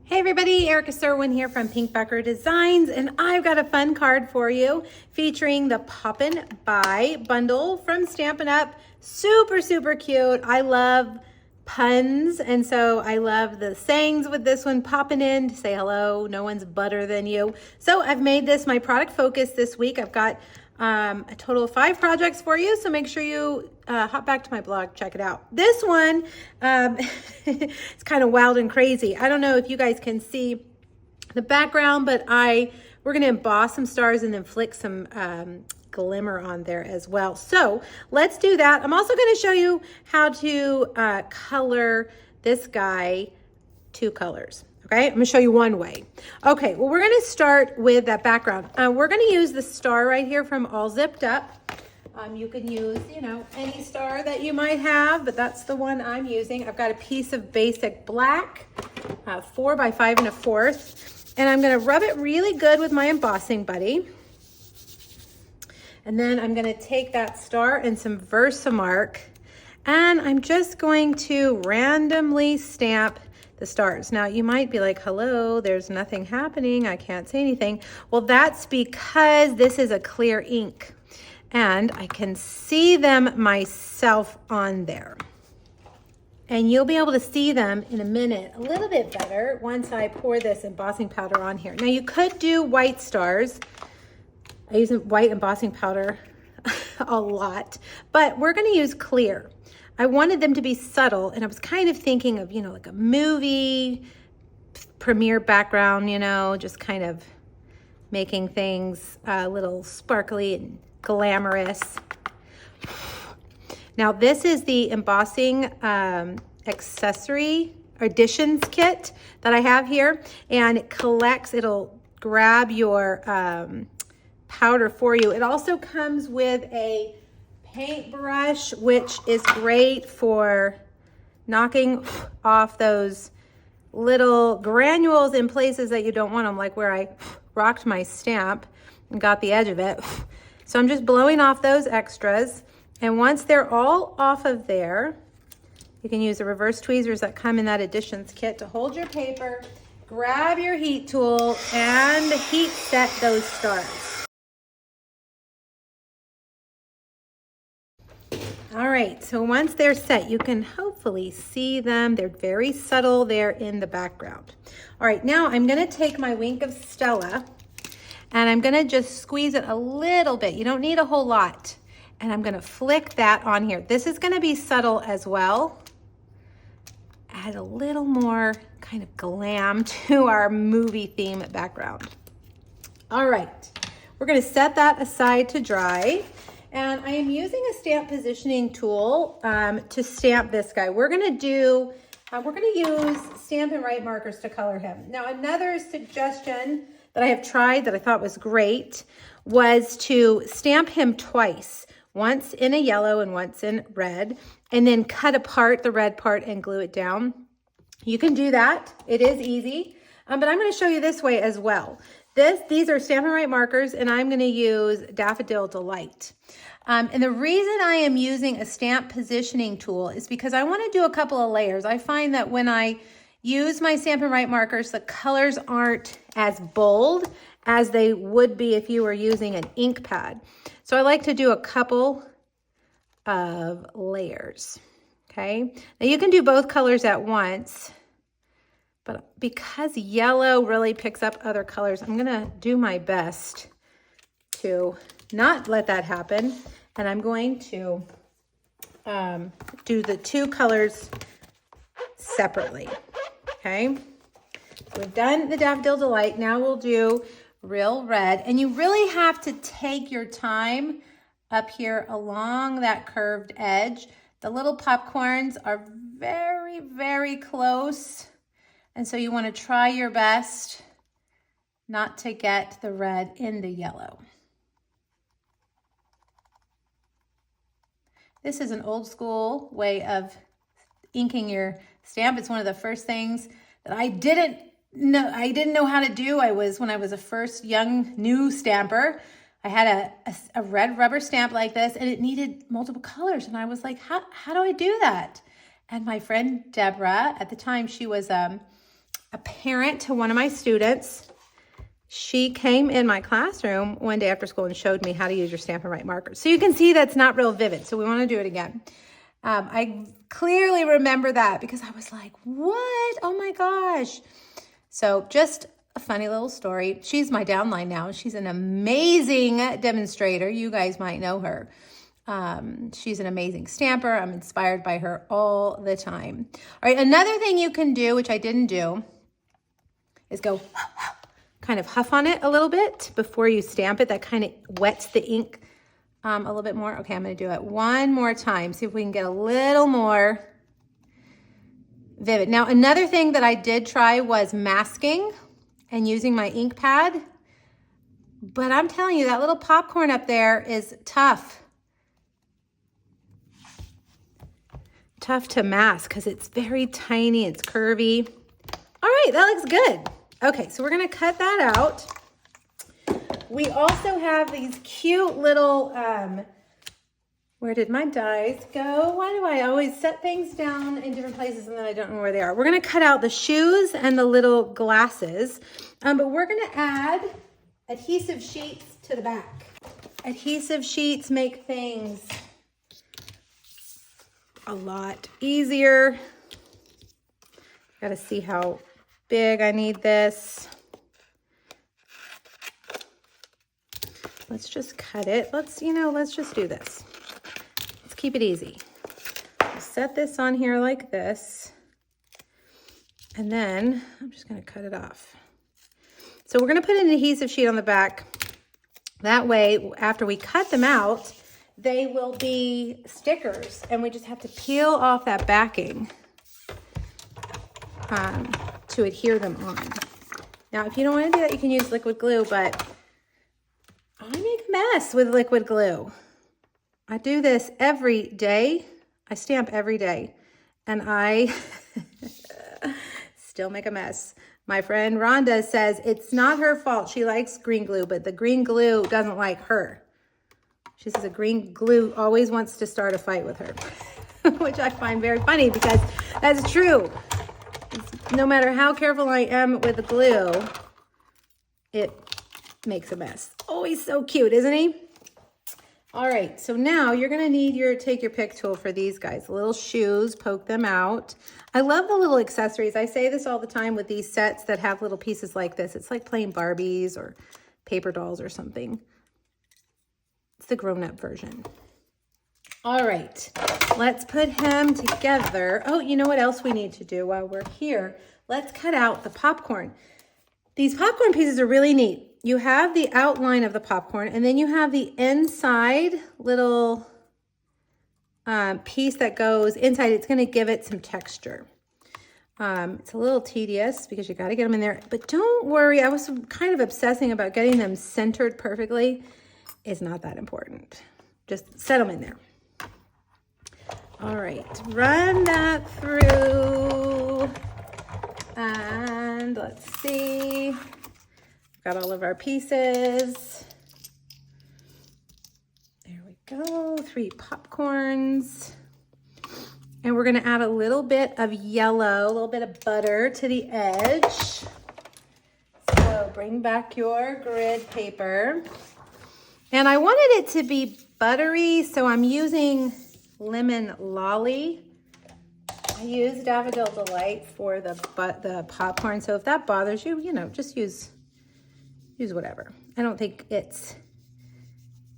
Hey everybody, Erica Serwin here from Pinkbacker Designs, and I've got a fun card for you featuring the Poppin By bundle from Stampin' Up. Super, super cute. I love puns, and so I love the sayings with this one, popping in to say hello, no one's better than you. So I've made this my product focus this week. I've got a total of 5 projects for you, so make sure you hop back to my blog, check it out. This one, it's kind of wild and crazy. I don't know if you guys can see the background, but we're gonna emboss some stars and then flick some glimmer on there as well. So let's do that. I'm also gonna show you how to color this guy 2 colors. Okay, I'm gonna show you one way. Okay, well, we're gonna start with that background. We're gonna use the star right here from All Zipped Up. You can use, any star that you might have, but that's the one I'm using. I've got a piece of basic black, 4 by 5 1/4, and I'm gonna rub it really good with my embossing buddy. And then I'm gonna take that star and some Versamark, and I'm just going to randomly stamp the stars. Now you might be like, hello, there's nothing happening, I can't say anything. Well, that's because this is a clear ink and I can see them myself on there. And you'll be able to see them in a minute a little bit better once I pour this embossing powder on here. Now you could do white stars. I use white embossing powder a lot, but we're gonna use clear. I wanted them to be subtle, and I was kind of thinking of, like a movie premiere background, just kind of making things a little sparkly and glamorous. Now, this is the embossing accessory additions kit that I have here, and it collects, it'll grab your powder for you. It also comes with a paintbrush, which is great for knocking off those little granules in places that you don't want them, like where I rocked my stamp and got the edge of it. So I'm just blowing off those extras. And once they're all off of there, you can use the reverse tweezers that come in that additions kit to hold your paper, grab your heat tool, and heat set those stars. All right, so once they're set, you can hopefully see them. They're very subtle there in the background. All right, now I'm gonna take my Wink of Stella and I'm gonna just squeeze it a little bit. You don't need a whole lot. And I'm gonna flick that on here. This is gonna be subtle as well. Add a little more kind of glam to our movie theme background. All right, we're gonna set that aside to dry. And I am using a stamp positioning tool to stamp this guy. We're gonna use Stampin' Right markers to color him. Now, another suggestion that I have tried that I thought was great was to stamp him twice, once in a yellow and once in red, and then cut apart the red part and glue it down. You can do that, it is easy, but I'm gonna show you this way as well. These are Stampin' Right markers, and I'm gonna use Daffodil Delight. And the reason I am using a stamp positioning tool is because I wanna do a couple of layers. I find that when I use my Stampin' Right markers, the colors aren't as bold as they would be if you were using an ink pad. So I like to do a couple of layers, okay? Now you can do both colors at once, but because yellow really picks up other colors, I'm gonna do my best to not let that happen. And I'm going to do the 2 colors separately, okay? So we've done the Daffodil Delight. Now we'll do Real Red. And you really have to take your time up here along that curved edge. The little popcorns are very, very close. And so you want to try your best not to get the red in the yellow. This is an old school way of inking your stamp. It's one of the first things that I didn't know how to do. When I was a first young new stamper, I had a red rubber stamp like this, and it needed multiple colors. And I was like, how do I do that? And my friend Deborah, at the time, she was a parent to one of my students. She came in my classroom one day after school and showed me how to use your Stampin' Up markers. So you can see that's not real vivid. So we want to do it again. I clearly remember that because I was like, what? Oh my gosh. So just a funny little story. She's my downline now. She's an amazing demonstrator. You guys might know her. She's an amazing stamper. I'm inspired by her all the time. All right, another thing you can do, which I didn't do, is go kind of huff on it a little bit before you stamp it. That kind of wets the ink a little bit more. Okay, I'm going to do it one more time. See if we can get a little more vivid. Now, another thing that I did try was masking and using my ink pad. But I'm telling you, that little popcorn up there is tough. Tough to mask because it's very tiny, it's curvy. All right, that looks good. Okay, so we're gonna cut that out. We also have these cute little, where did my dies go? Why do I always set things down in different places and then I don't know where they are? We're gonna cut out the shoes and the little glasses, but we're gonna add adhesive sheets to the back. Adhesive sheets make things a lot easier. Gotta see how big I need this. Let's just cut it. Let's just do this. Let's keep it easy. I'll set this on here like this. And then I'm just gonna cut it off. So we're gonna put an adhesive sheet on the back. That way, after we cut them out, they will be stickers, and we just have to peel off that backing to adhere them on. Now, if you don't want to do that, you can use liquid glue, but I make a mess with liquid glue. I do this every day. I stamp every day, and I still make a mess. My friend Rhonda says it's not her fault. She likes green glue, but the green glue doesn't like her. She says a green glue always wants to start a fight with her, which I find very funny because that's true. No matter how careful I am with the glue, it makes a mess. Oh, he's so cute, isn't he? All right, so now you're gonna need take your pick tool for these guys. Little shoes, poke them out. I love the little accessories. I say this all the time with these sets that have little pieces like this. It's like playing Barbies or paper dolls or something. It's the grown-up version. All right, let's put him together. Oh, you know what else we need to do while we're here? Let's cut out the popcorn. These popcorn pieces are really neat. You have the outline of the popcorn, and then you have the inside little piece that goes inside. It's gonna give it some texture. It's a little tedious because you gotta get them in there, but don't worry. I was kind of obsessing about getting them centered perfectly. It's not that important. Just set them in there. All right, run that through. And let's see. Got all of our pieces. There we go, 3 popcorns. And we're gonna add a little bit of yellow, a little bit of butter to the edge. So bring back your grid paper. And I wanted it to be buttery, so I'm using Lemon Lolly. I use Daffodil Delight for the popcorn, so if that bothers you, just use whatever. I don't think it's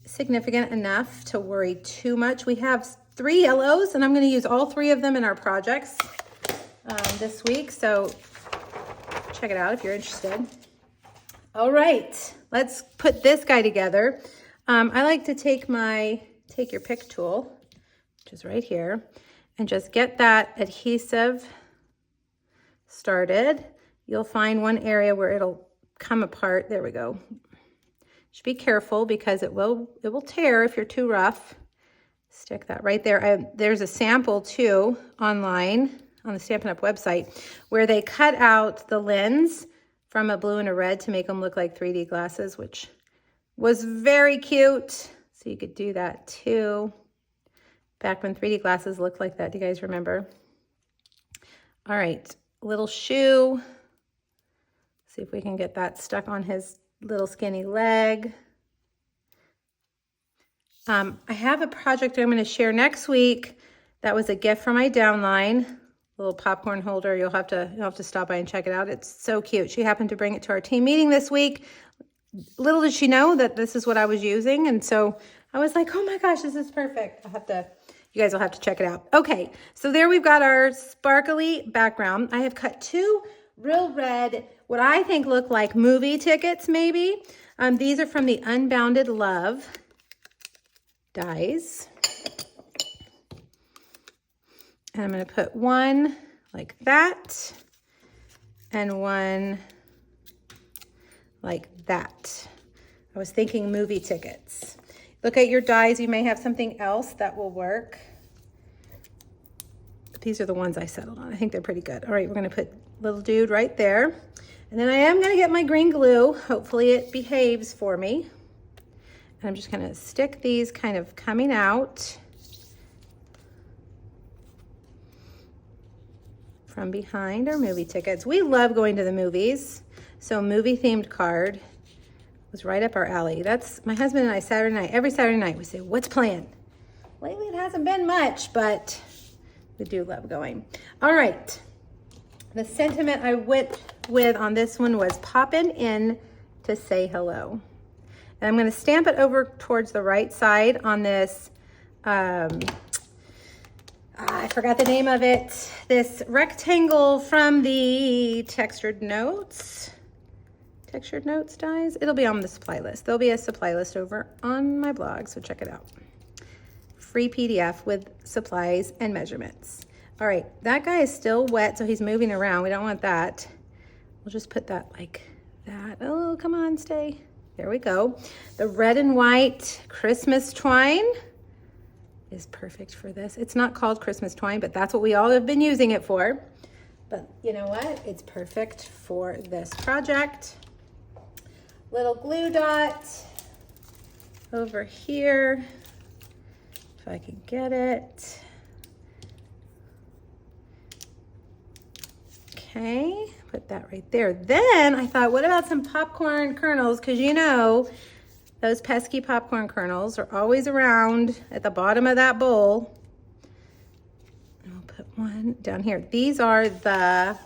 significant enough to worry too much. We have 3 yellows, and I'm going to use all 3 of them in our projects this week, so check it out if you're interested. All right, let's put this guy together. I like to take your pick tool, which is right here, and just get that adhesive started. You'll find one area where it'll come apart. There we go. Should be careful because it will tear if you're too rough. Stick that right there. There's a sample too online on the Stampin' Up website where they cut out the lens from a blue and a red to make them look like 3D glasses, which was very cute. So you could do that too. Back when 3D glasses looked like that. Do you guys remember? All right, little shoe. See if we can get that stuck on his little skinny leg. I have a project I'm going to share next week. That was a gift from my downline, little popcorn holder. You'll have to stop by and check it out. It's so cute. She happened to bring it to our team meeting this week. Little did she know that this is what I was using, and so I was like, oh my gosh, this is perfect. You guys will have to check it out. Okay, so there we've got our sparkly background. I have cut 2 real red, what I think look like movie tickets maybe. These are from the Unbounded Love dies. And I'm going to put one like that and one like that. I was thinking movie tickets. Look at your dies. You may have something else that will work. These are the ones I settled on. I think they're pretty good. All right, we're going to put little dude right there. And then I am going to get my green glue. Hopefully it behaves for me. And I'm just going to stick these kind of coming out from behind our movie tickets. We love going to the movies. So movie themed card was right up our alley. That's my husband and I Saturday night. Every Saturday night we say, what's planned? Lately it hasn't been much, but we do love going. All right. The sentiment I went with on this one was poppin' in to say hello. And I'm going to stamp it over towards the right side on this, I forgot the name of it, this rectangle from the Textured Notes dies. It'll be on the supply list. There'll be a supply list over on my blog, so check it out. Free PDF with supplies and measurements. All right, that guy is still wet, so he's moving around. We don't want that. We'll just put that like that. Oh, come on, stay. There we go. The red and white Christmas twine is perfect for this. It's not called Christmas twine, but that's what we all have been using it for. But you know what? It's perfect for this project. Little glue dot over here, if I can get it. Okay, put that right there. Then I thought, what about some popcorn kernels? Because you know, those pesky popcorn kernels are always around at the bottom of that bowl. I'll put one down here. These are the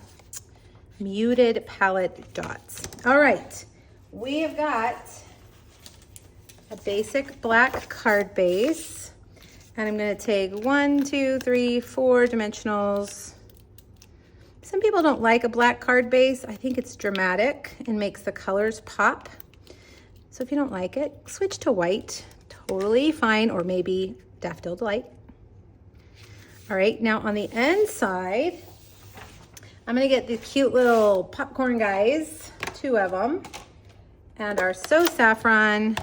muted palette dots. All right, we have got a basic black card base, and I'm going to take 1, 2, 3, 4 dimensionals. Some people don't like a black card base. I think it's dramatic and makes the colors pop. So if you don't like it, switch to white. Totally fine, or maybe Daffodil Delight. All right, now on the inside, I'm gonna get the cute little popcorn guys, 2 of them, and our So Saffron,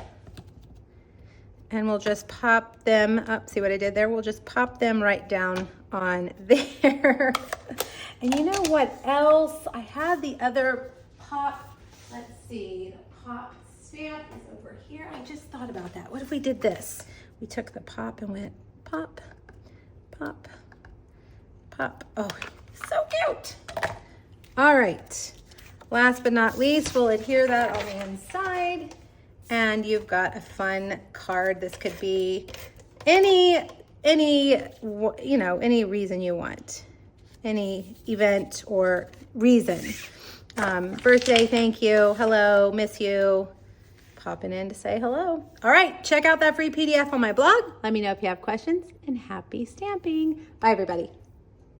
and we'll just pop them up. See what I did there? We'll just pop them right down on there. And you know what else? I had the other pop, let's see, the pop stamp is over here. I just thought about that. What if we did this? We took the pop and went pop, pop, pop. Oh, so cute. All right. Last but not least, we'll adhere that on the inside. And you've got a fun card. This could be any reason you want. Any event or reason. Birthday, thank you, hello, miss you. Popping in to say hello. All right, check out that free PDF on my blog. Let me know if you have questions, and happy stamping. Bye, everybody.